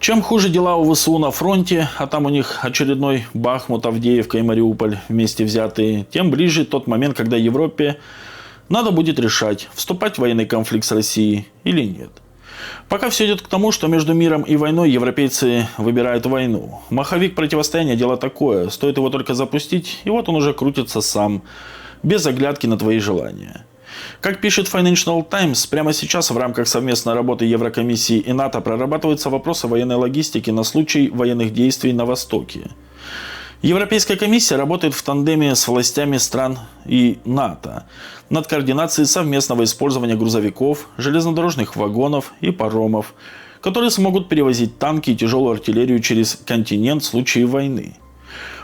Чем хуже дела у ВСУ на фронте, а там у них очередной Бахмут, Авдеевка и Мариуполь вместе взятые, тем ближе тот момент, когда Европе надо будет решать, вступать в военный конфликт с Россией или нет. Пока все идет к тому, что между миром и войной европейцы выбирают войну. Маховик противостояния – дело такое. Стоит его только запустить, и вот он уже крутится сам, без оглядки на твои желания. Как пишет Financial Times, прямо сейчас в рамках совместной работы Еврокомиссии и НАТО прорабатываются вопросы военной логистики на случай военных действий на Востоке. Европейская комиссия работает в тандеме с властями стран и НАТО над координацией совместного использования грузовиков, железнодорожных вагонов и паромов, которые смогут перевозить танки и тяжелую артиллерию через континент в случае войны.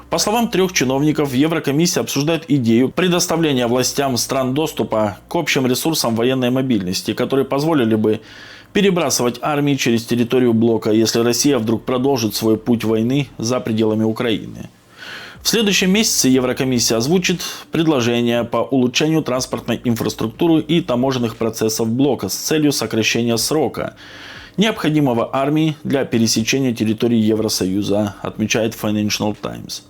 По словам 3 чиновников, в Еврокомиссии обсуждают идею предоставления властям стран доступа к общим ресурсам военной мобильности, которые позволили бы перебрасывать армии через территорию блока, если Россия вдруг продолжит свой путь войны за пределами Украины. В следующем месяце Еврокомиссия озвучит предложения по улучшению транспортной инфраструктуры и таможенных процессов блока с целью сокращения срока, необходимого армии для пересечения территории Евросоюза, отмечает Financial Times.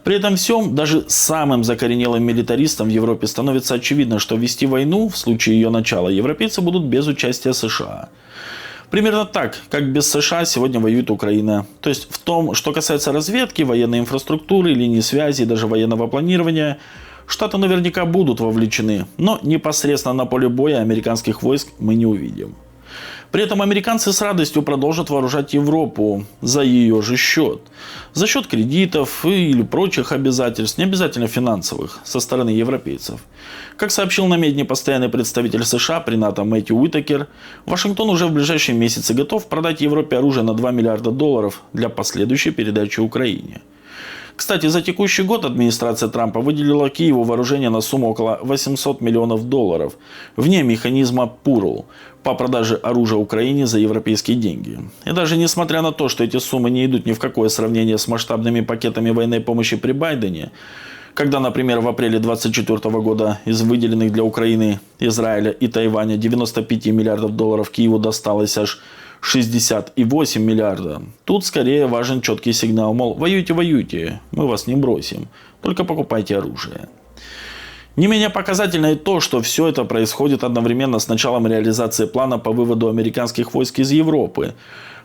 При этом всем, даже самым закоренелым милитаристам в Европе становится очевидно, что вести войну в случае ее начала европейцы будут без участия США. Примерно так, как без США сегодня воюет Украина. То есть в том, что касается разведки, военной инфраструктуры, линий связи и даже военного планирования, Штаты наверняка будут вовлечены, но непосредственно на поле боя американских войск мы не увидим. При этом американцы с радостью продолжат вооружать Европу за ее же счет. За счет кредитов или прочих обязательств, не обязательно финансовых, со стороны европейцев. Как сообщил на Медне постоянный представитель США при НАТО Мэтью Уитакер, Вашингтон уже в ближайшие месяцы готов продать Европе оружие на $2 миллиарда для последующей передачи Украине. Кстати, за текущий год администрация Трампа выделила Киеву вооружение на сумму около $800 миллионов, вне механизма ПУРЛ по продаже оружия Украине за европейские деньги. И даже несмотря на то, что эти суммы не идут ни в какое сравнение с масштабными пакетами военной помощи при Байдене, когда, например, в апреле 2024 года из выделенных для Украины, Израиля и Тайваня $95 миллиардов Киеву досталось аж 68 миллиардов. Тут скорее важен четкий сигнал, мол, воюйте, воюйте, мы вас не бросим, только покупайте оружие. Не менее показательно и то, что все это происходит одновременно с началом реализации плана по выводу американских войск из Европы,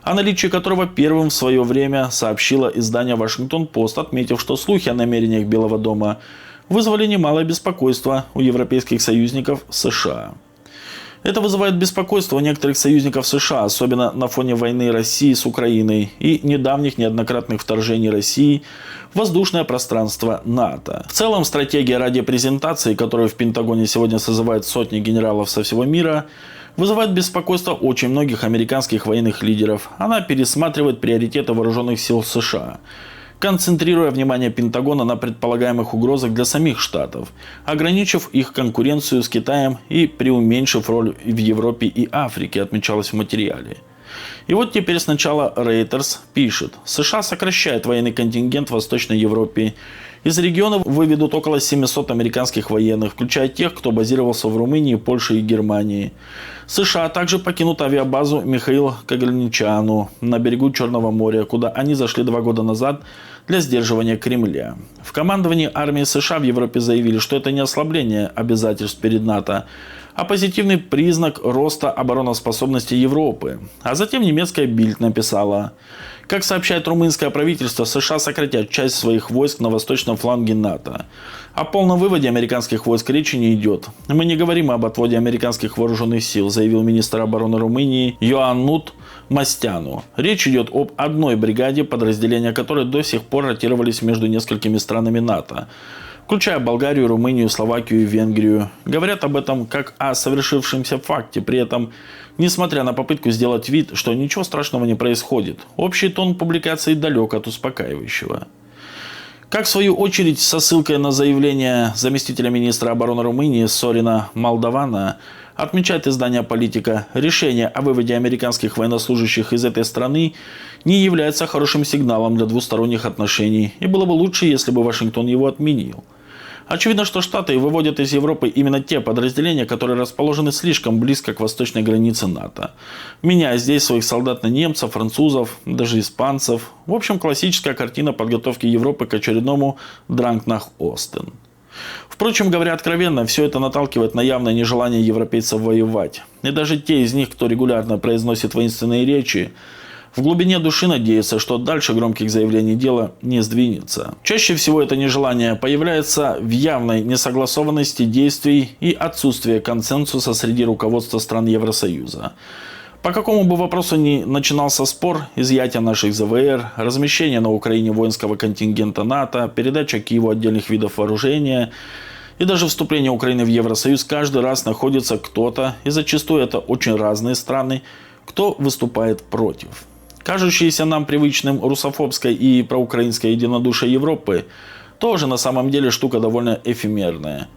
о наличии которого первым в свое время сообщило издание «Вашингтон-Пост», отметив, что слухи о намерениях Белого дома вызвали немалое беспокойство у европейских союзников США. Это вызывает беспокойство у некоторых союзников США, особенно на фоне войны России с Украиной и недавних неоднократных вторжений России в воздушное пространство НАТО. В целом, стратегия радиопрезентации, которую в Пентагоне сегодня созывают сотни генералов со всего мира, вызывает беспокойство очень многих американских военных лидеров. Она пересматривает приоритеты вооруженных сил США, концентрируя внимание Пентагона на предполагаемых угрозах для самих Штатов, ограничив их конкуренцию с Китаем и преуменьшив роль в Европе и Африке, отмечалось в материале. И вот теперь сначала Reuters пишет: США сокращает военный контингент в Восточной Европе. Из региона выведут около 700 американских военных, включая тех, кто базировался в Румынии, Польше и Германии. США также покинут авиабазу Михаил Кагальничану на берегу Черного моря, куда они зашли 2 года назад для сдерживания Кремля. В командовании армии США в Европе заявили, что это не ослабление обязательств перед НАТО, а позитивный признак роста обороноспособности Европы. А затем немецкая Bild написала: как сообщает румынское правительство, США сократят часть своих войск на восточном фланге НАТО. О полном выводе американских войск речи не идет. Мы не говорим об отводе американских вооруженных сил, заявил министр обороны Румынии Ioannis Masteanu. Речь идет об одной бригаде, подразделения которой до сих пор ротировались между несколькими странами НАТО, включая Болгарию, Румынию, Словакию и Венгрию. Говорят об этом как о совершившемся факте, при этом, несмотря на попытку сделать вид, что ничего страшного не происходит. Общий тон публикации далек от успокаивающего. Как в свою очередь со ссылкой на заявление заместителя министра обороны Румынии Сорина Молдована отмечает издание «Политика», решение о выводе американских военнослужащих из этой страны не является хорошим сигналом для двусторонних отношений, и было бы лучше, если бы Вашингтон его отменил. Очевидно, что Штаты выводят из Европы именно те подразделения, которые расположены слишком близко к восточной границе НАТО, меняя здесь своих солдат на немцев, французов, даже испанцев. В общем, классическая картина подготовки Европы к очередному «Дранг нах Остен». Впрочем, говоря откровенно, все это наталкивает на явное нежелание европейцев воевать. И даже те из них, кто регулярно произносит воинственные речи, в глубине души надеются, что дальше громких заявлений дело не сдвинется. Чаще всего это нежелание появляется в явной несогласованности действий и отсутствии консенсуса среди руководства стран Евросоюза. По какому бы вопросу ни начинался спор, изъятие наших ЗВР, размещение на Украине воинского контингента НАТО, передача Киеву отдельных видов вооружения и даже вступление Украины в Евросоюз, каждый раз находится кто-то, и зачастую это очень разные страны, кто выступает против. Кажущееся нам привычным русофобской и проукраинской единодушие Европы тоже на самом деле штука довольно эфемерная.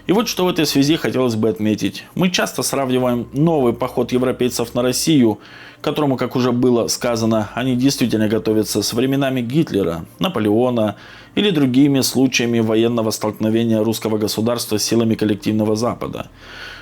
И вот что в этой связи хотелось бы отметить. Мы часто сравниваем новый поход европейцев на Россию, к которому, как уже было сказано, они действительно готовятся с временами Гитлера, Наполеона или другими случаями военного столкновения русского государства с силами коллективного Запада.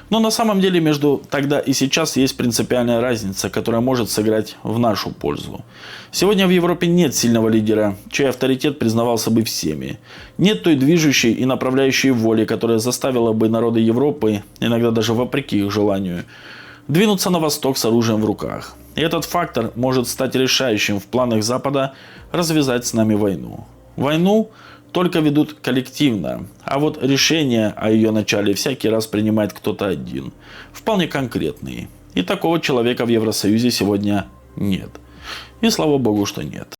Но на самом деле между тогда и сейчас есть принципиальная разница, которая может сыграть в нашу пользу. Сегодня в Европе нет сильного лидера, чей авторитет признавался бы всеми. Нет той движущей и направляющей воли, которая заставила бы народы Европы, иногда даже вопреки их желанию, двинуться на восток с оружием в руках. И этот фактор может стать решающим в планах Запада развязать с нами войну. Войну только ведут коллективно, а вот решения о ее начале всякий раз принимает кто-то один, вполне конкретный. И такого человека в Евросоюзе сегодня нет. И слава богу, что нет.